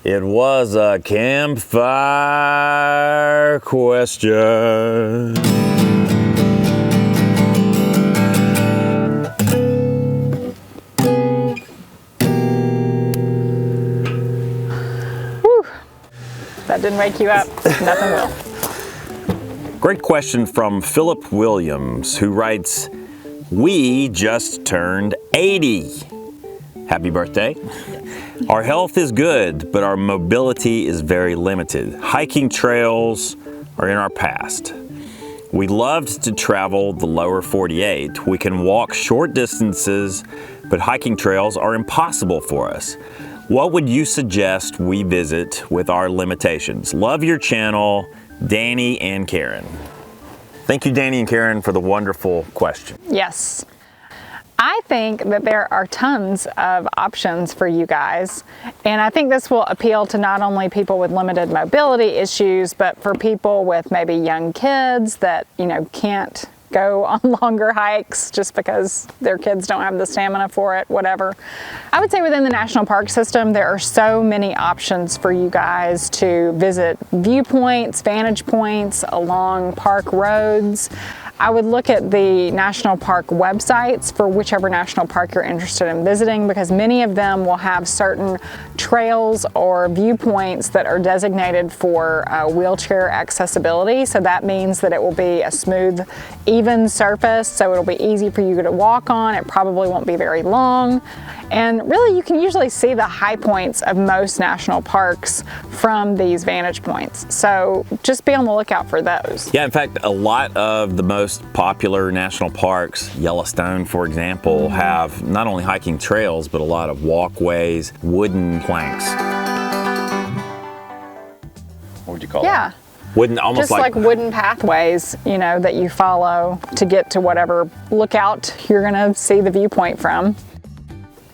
It was a campfire question. Whew. That didn't wake you up. Nothing will. Great question from Philip Williams, who writes, "We just turned 80. Happy birthday. Our health is good, but our mobility is very limited. Hiking trails are in our past. We loved to travel the lower 48. We can walk short distances, but hiking trails are impossible for us. What would you suggest we visit with our limitations? Love your channel, Danny and Karen." Thank you, Danny and Karen, for the wonderful question. Yes. I think that there are tons of options for you guys, and I think this will appeal to not only people with limited mobility issues, but for people with maybe young kids that, can't go on longer hikes just because their kids don't have the stamina for it, whatever. I would say within the national park system, there are so many options for you guys to visit viewpoints, vantage points along park roads. I would look at the national park websites for whichever national park you're interested in visiting, because many of them will have certain trails or viewpoints that are designated for wheelchair accessibility. So that means that it will be a smooth, even surface, so it'll be easy for you to walk on. It probably won't be very long. And really, you can usually see the high points of most national parks from these vantage points. So just be on the lookout for those. Yeah, in fact, a lot of the most popular national parks, Yellowstone, for example, have not only hiking trails, but a lot of walkways, wooden planks. What would you call that? Wooden, almost just like wooden pathways, that you follow to get to whatever lookout you're gonna see the viewpoint from.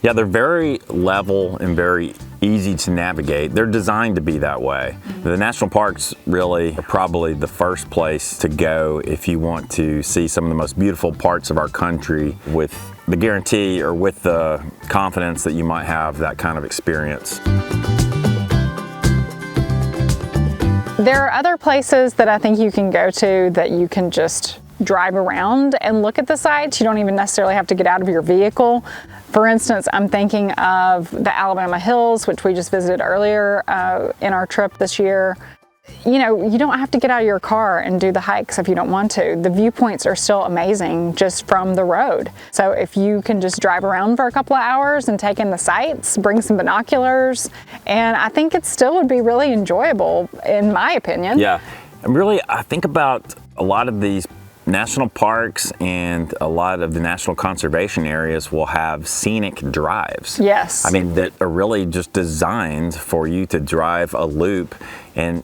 Yeah, they're very level and very easy to navigate. They're designed to be that way. The national parks really are probably the first place to go if you want to see some of the most beautiful parts of our country with the guarantee or with the confidence that you might have that kind of experience. There are other places that I think you can go to that you can just drive around and look at the sites. You don't even necessarily have to get out of your vehicle. For instance, I'm thinking of the Alabama Hills, which we just visited earlier in our trip this year. You don't have to get out of your car and do the hikes if you don't want to. The viewpoints are still amazing just from the road. So if you can just drive around for a couple of hours and take in the sights, bring some binoculars, and I think it still would be really enjoyable, in my opinion. Yeah, and really, I think about a lot of these national parks and a lot of the national conservation areas will have scenic drives. Yes. I mean, that are really just designed for you to drive a loop. And,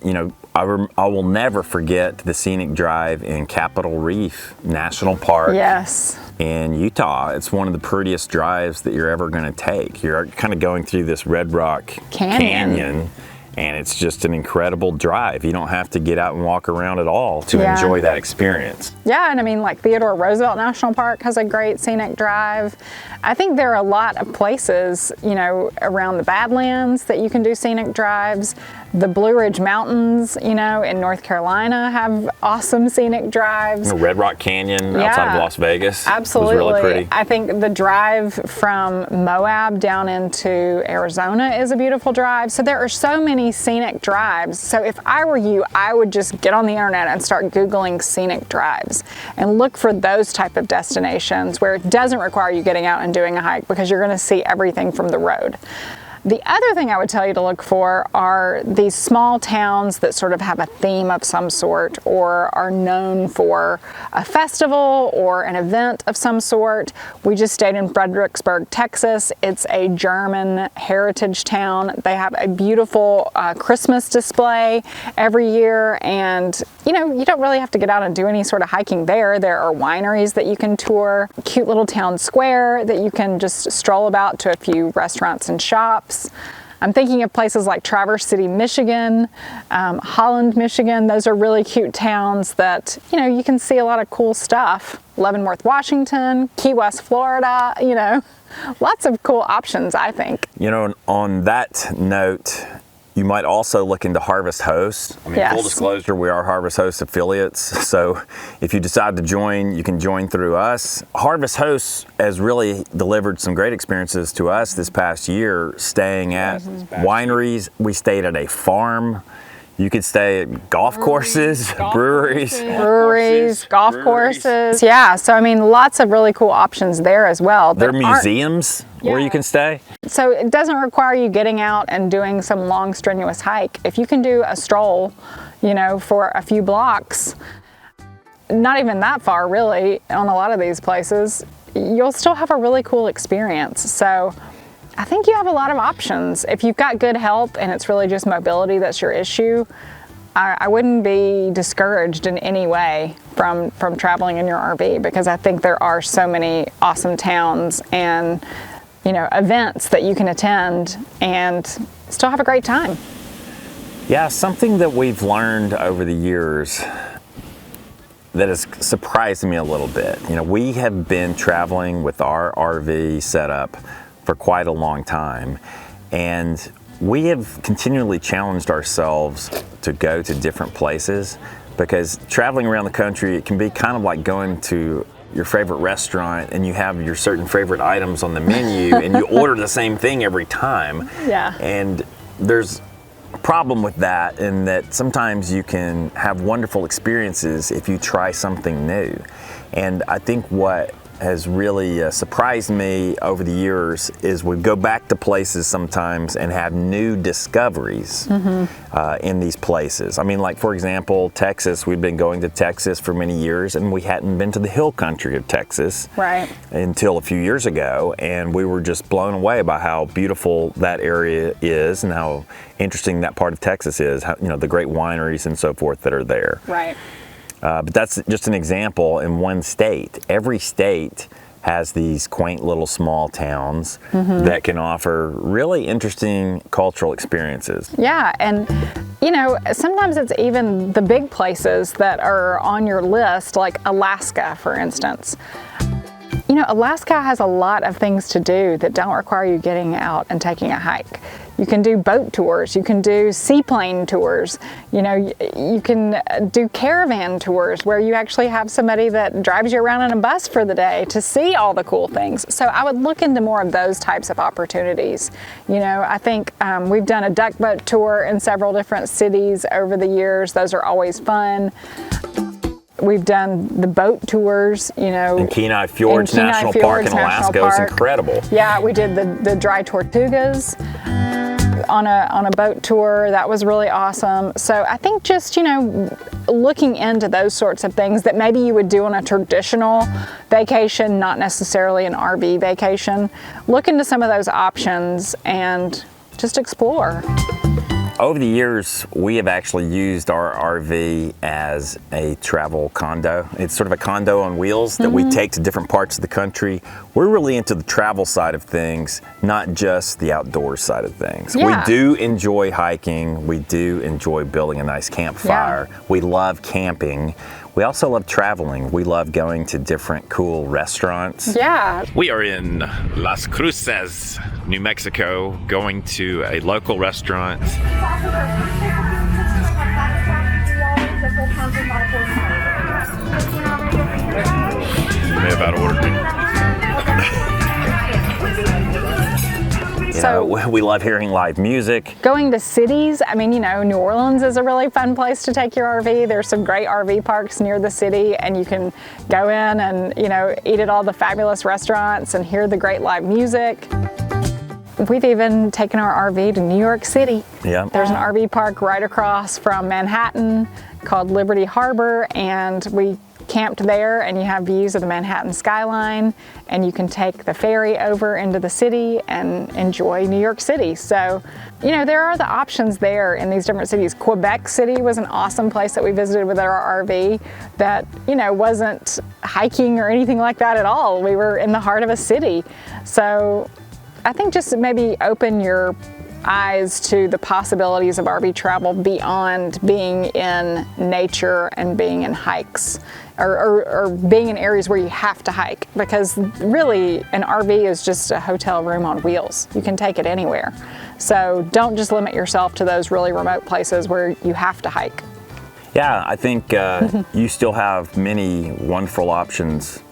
I will never forget the scenic drive in Capitol Reef National Park. Yes. In Utah. It's one of the prettiest drives that you're ever going to take. You're kind of going through this Red Rock Canyon. And it's just an incredible drive. You don't have to get out and walk around at all to enjoy that experience. Yeah, and I mean, like Theodore Roosevelt National Park has a great scenic drive. I think there are a lot of places, around the Badlands that you can do scenic drives. The Blue Ridge Mountains, in North Carolina have awesome scenic drives. Red Rock Canyon outside of Las Vegas. Absolutely. Was really pretty. I think the drive from Moab down into Arizona is a beautiful drive. So there are so many scenic drives. So if I were you, I would just get on the internet and start Googling scenic drives and look for those type of destinations where it doesn't require you getting out and doing a hike, because you're going to see everything from the road. The other thing I would tell you to look for are these small towns that sort of have a theme of some sort or are known for a festival or an event of some sort. We just stayed in Fredericksburg, Texas. It's a German heritage town. They have a beautiful Christmas display every year, and you don't really have to get out and do any sort of hiking there. There are wineries that you can tour, cute little town square that you can just stroll about to a few restaurants and shops. I'm thinking of places like Traverse City, Michigan, Holland, Michigan. Those are really cute towns that, you can see a lot of cool stuff. Leavenworth, Washington, Key West, Florida, lots of cool options, I think. On that note, You might also look into Harvest Host. I mean, Yes. full disclosure, we are Harvest Host affiliates. So if you decide to join, you can join through us. Harvest Host has really delivered some great experiences to us this past year, staying at wineries. We stayed at a farm. You could stay at golf courses, breweries. Golf courses. Yeah, so I mean, lots of really cool options there as well. There are museums where you can stay. So it doesn't require you getting out and doing some long, strenuous hike. If you can do a stroll, you know, for a few blocks, not even that far really, on a lot of these places, you'll still have a really cool experience. So I think you have a lot of options. If you've got good health and it's really just mobility that's your issue, I wouldn't be discouraged in any way from traveling in your RV, because I think there are so many awesome towns and, you know, events that you can attend and still have a great time. Yeah, something that we've learned over the years that has surprised me a little bit. You know, we have been traveling with our RV setup for quite a long time, and we have continually challenged ourselves to go to different places, because traveling around the country, it can be kind of like going to your favorite restaurant and you have your certain favorite items on the menu and you order the same thing every time. Yeah. And there's a problem with that, in that sometimes you can have wonderful experiences if you try something new. And I think what has really surprised me over the years is we go back to places sometimes and have new discoveries in these places. I mean, like for example, Texas, we've been going to Texas for many years and we hadn't been to the hill country of Texas until a few years ago, and we were just blown away by how beautiful that area is and how interesting that part of Texas is, how, you know, the great wineries and so forth that are there. Right. But that's just an example in one state. Every state has these quaint little small towns that can offer really interesting cultural experiences. Yeah, and you know, sometimes it's even the big places that are on your list, like Alaska, for instance. You know, Alaska has a lot of things to do that don't require you getting out and taking a hike. You can do boat tours, you can do seaplane tours, you know, you can do caravan tours where you actually have somebody that drives you around in a bus for the day to see all the cool things. So I would look into more of those types of opportunities. You know, I think we've done a duck boat tour in several different cities over the years. Those are always fun. We've done the boat tours, you know. And Kenai Fjords National Park in Alaska was incredible. Yeah, we did the dry tortugas on a boat tour. That was really awesome. So I think just, you know, looking into those sorts of things that maybe you would do on a traditional vacation, not necessarily an RV vacation, look into some of those options and just explore. Over the years, we have actually used our RV as a travel condo. It's sort of a condo on wheels that we take to different parts of the country. We're really into the travel side of things, not just the outdoors side of things. Yeah. We do enjoy hiking. We do enjoy building a nice campfire. Yeah. We love camping. We also love traveling. We love going to different cool restaurants. Yeah. We are in Las Cruces, New Mexico, going to a local restaurant. You may have out of order. So we love hearing live music. Going to cities, I mean, you know, New Orleans is a really fun place to take your RV. There's some great RV parks near the city, and you can go in and, you know, eat at all the fabulous restaurants and hear the great live music. We've even taken our RV to New York City. Yeah. There's an RV park right across from Manhattan called Liberty Harbor, and we camped there, and you have views of the Manhattan skyline, and you can take the ferry over into the city and enjoy New York City. So, you know, there are the options there in these different cities. Quebec City was an awesome place that we visited with our RV that, you know, wasn't hiking or anything like that at all. We were in the heart of a city. So I think just maybe open your eyes to the possibilities of RV travel beyond being in nature and being in hikes or being in areas where you have to hike, because really an RV is just a hotel room on wheels. You can take it anywhere. So don't just limit yourself to those really remote places where you have to hike. Yeah, I think you still have many wonderful options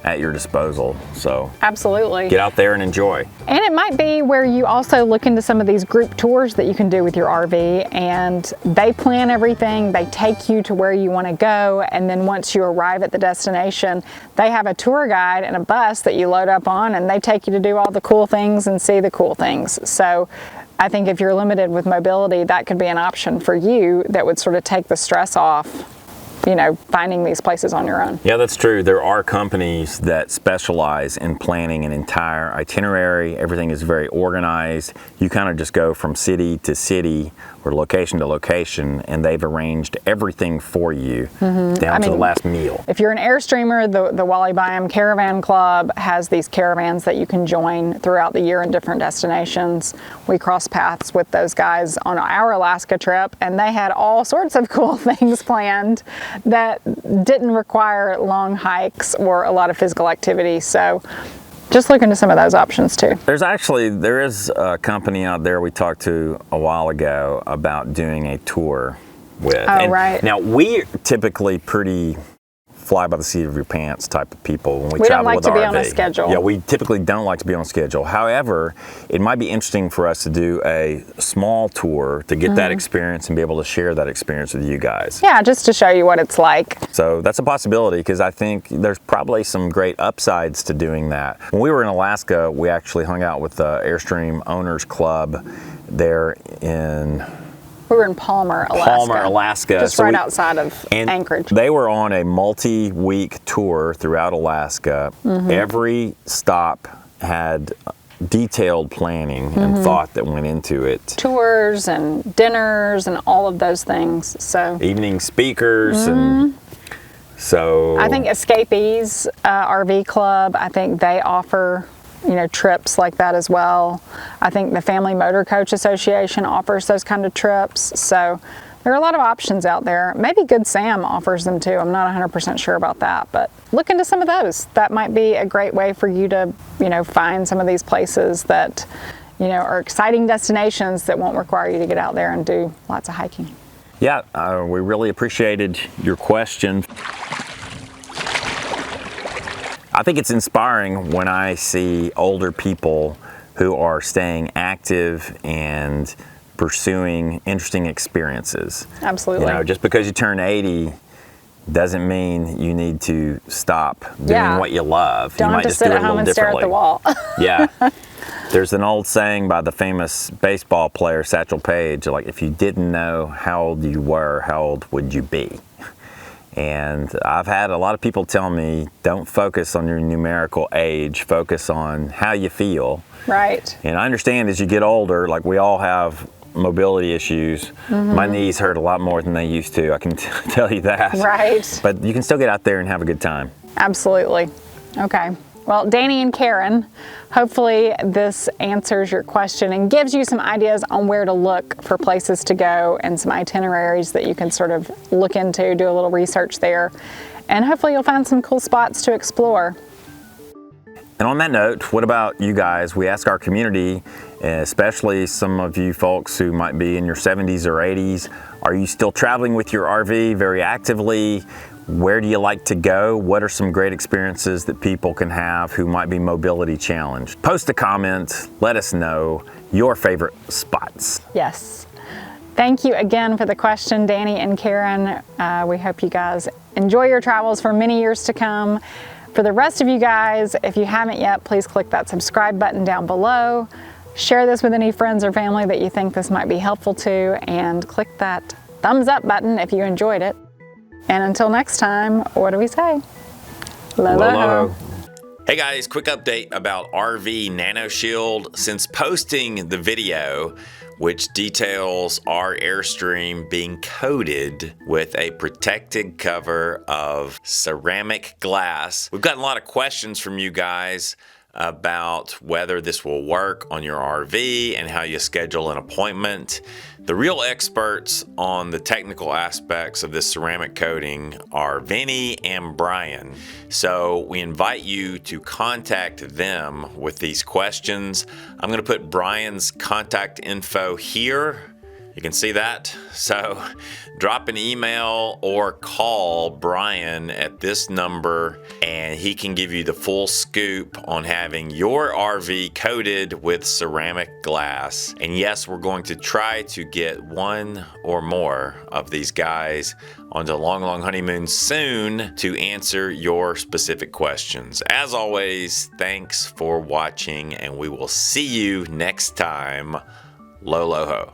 at your disposal. So absolutely, get out there and enjoy. And it might be where you also look into some of these group tours that you can do with your RV, and they plan everything, they take you to where you want to go, and then once you arrive at the destination, they have a tour guide and a bus that you load up on, and they take you to do all the cool things and see the cool things. So I think if you're limited with mobility, that could be an option for you that would sort of take the stress off, you know, finding these places on your own. Yeah, that's true. There are companies that specialize in planning an entire itinerary. Everything is very organized. You kind of just go from city to city or location to location, and they've arranged everything for you down to the last meal. If you're an Airstreamer, the Wally Byam Caravan Club has these caravans that you can join throughout the year in different destinations. We crossed paths with those guys on our Alaska trip, and they had all sorts of cool things planned that didn't require long hikes or a lot of physical activity. So just look into some of those options too. There is a company out there we talked to a while ago about doing a tour with. Right. Now, we're typically pretty fly by the seat of your pants type of people when we don't travel like with to RV. be on a schedule. Yeah, we typically don't like to be on a schedule. However, it might be interesting for us to do a small tour to get that experience and be able to share that experience with you guys. Yeah, just to show you what it's like. So that's a possibility, because I think there's probably some great upsides to doing that. When we were in Alaska, we actually hung out with the Airstream Owners Club there in... We were in Palmer, Alaska. Just right outside of Anchorage. They were on a multi-week tour throughout Alaska. Every stop had detailed planning and thought that went into it. Tours and dinners and all of those things. So evening speakers and so I think Escapees RV Club, I think they offer, you know, trips like that as well. I think the Family Motor Coach Association offers those kind of trips. So there are a lot of options out there. Maybe Good Sam offers them too. I'm not 100% sure about that, but look into some of those. That might be a great way for you to, you know, find some of these places that, you know, are exciting destinations that won't require you to get out there and do lots of hiking. Yeah, we really appreciated your question. I think it's inspiring when I see older people who are staying active and pursuing interesting experiences. Absolutely. You know, just because you turn 80 doesn't mean you need to stop doing what you love. Don't you have might to just sit do it at a home little and stare at the wall. Yeah. There's an old saying by the famous baseball player Satchel Paige, like, if you didn't know how old you were, how old would you be? And I've had a lot of people tell me, don't focus on your numerical age, focus on how you feel. Right. And I understand as you get older, like we all have mobility issues. My knees hurt a lot more than they used to, I can tell you that. Right. But you can still get out there and have a good time. Absolutely. Okay. Well, Danny and Karen, hopefully this answers your question and gives you some ideas on where to look for places to go and some itineraries that you can sort of look into, do a little research there, and hopefully you'll find some cool spots to explore. And on that note, what about you guys? We ask our community, especially some of you folks who might be in your 70s or 80s, are you still traveling with your RV very actively? Where do you like to go? What are some great experiences that people can have who might be mobility challenged? Post a comment, let us know your favorite spots. Yes. Thank you again for the question, Danny and Karen. We hope you guys enjoy your travels for many years to come. For the rest of you guys, if you haven't yet, please click that subscribe button down below. Share this with any friends or family that you think this might be helpful to, and click that thumbs up button if you enjoyed it. And until next time, what do we say? Lo-lo-ho. Hey guys, quick update about RV Nano Shield. Since posting the video, which details our Airstream being coated with a protected cover of ceramic glass, we've gotten a lot of questions from you guys about whether this will work on your RV and how you schedule an appointment. The real experts on the technical aspects of this ceramic coating are Vinny and Brian. So we invite you to contact them with these questions. I'm going to put Brian's contact info here. You can see that. So drop an email or call Brian at this number and he can give you the full scoop on having your RV coated with ceramic glass. And yes, we're going to try to get one or more of these guys onto Long Long Honeymoon soon to answer your specific questions. As always, thanks for watching and we will see you next time. Lo ho.